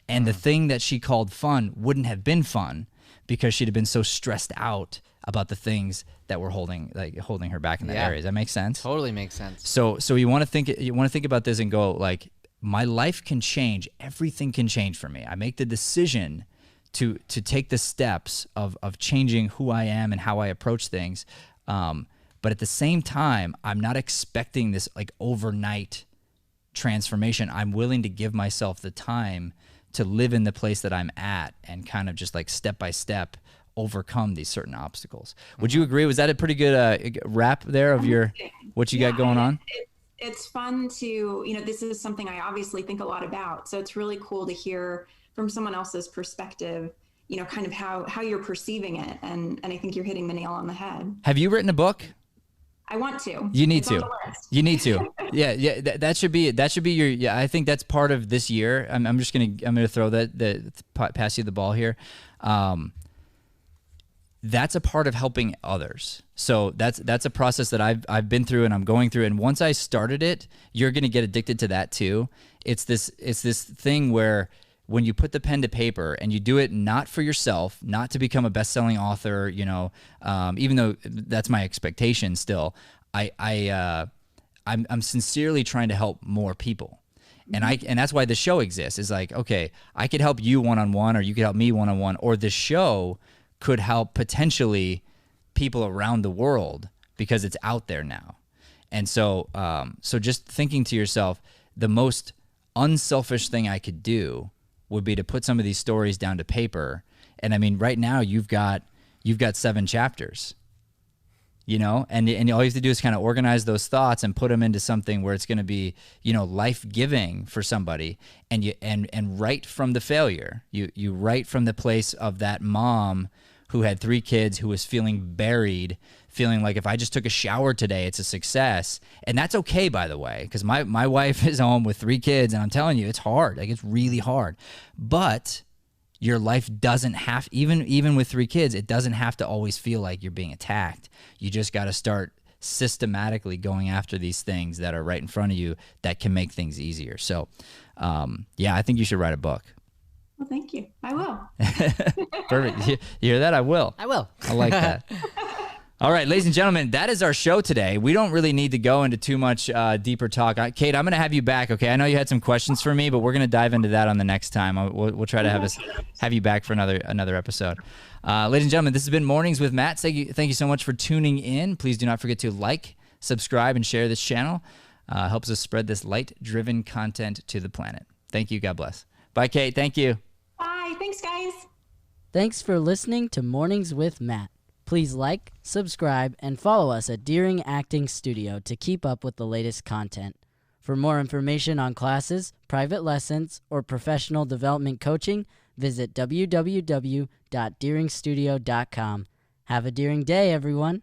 And the thing that she called fun wouldn't have been fun because she'd have been so stressed out about the things that were holding her back in that area. Does that make sense? Totally makes sense. So you want to think about this and go like, my life can change. Everything can change for me. I make the decision to take the steps of changing who I am and how I approach things. But at the same time, I'm not expecting this like overnight transformation. I'm willing to give myself the time to live in the place that I'm at and kind of just like step by step overcome these certain obstacles. Would you agree? Was that a pretty good wrap there of what you got going on? It's fun to, this is something I obviously think a lot about. So it's really cool to hear from someone else's perspective, kind of how you're perceiving it. And I think you're hitting the nail on the head. Have you written a book? I want to. You need to. You need to. Yeah. That should be your. Yeah, I think that's part of this year. I'm gonna throw pass you the ball here. That's a part of helping others. So that's a process that I've been through and I'm going through. And once I started it, you're gonna get addicted to that too. It's this thing where when you put the pen to paper and you do it not for yourself, not to become a best-selling author, even though that's my expectation still, I'm sincerely trying to help more people. And that's why the show exists. Is like, okay, I could help you one-on-one, or you could help me one-on-one, or the show could help potentially people around the world because it's out there now. And so just thinking to yourself, the most unselfish thing I could do would be to put some of these stories down to paper. And I mean, right now you've got 7 chapters, and all you have to do is kind of organize those thoughts and put them into something where it's going to be, life-giving for somebody. And write from the failure. You write from the place of that mom who had 3 kids, who was feeling buried, feeling like if I just took a shower today, it's a success. And that's okay, by the way, because my wife is home with 3 kids, and I'm telling you, it's hard. Like, it's really hard. But your life doesn't have, even with 3 kids, it doesn't have to always feel like you're being attacked. You just got to start systematically going after these things that are right in front of you that can make things easier. So, I think you should write a book. Well, thank you. I will. Perfect. You hear that? I will. I will. I like that. All right, ladies and gentlemen, that is our show today. We don't really need to go into too much deeper talk. Kate, I'm going to have you back, okay? I know you had some questions for me, but we're going to dive into that on the next time. We'll try to have you back for another episode. Ladies and gentlemen, this has been Mornings with Matt. Thank you so much for tuning in. Please do not forget to like, subscribe, and share this channel. Helps us spread this light-driven content to the planet. Thank you. God bless. Bye, Kate. Thank you. Bye. Thanks, guys. Thanks for listening to Mornings with Matt. Please like, subscribe, and follow us at Deering Acting Studio to keep up with the latest content. For more information on classes, private lessons, or professional development coaching, visit www.deeringstudio.com. Have a Deering day, everyone.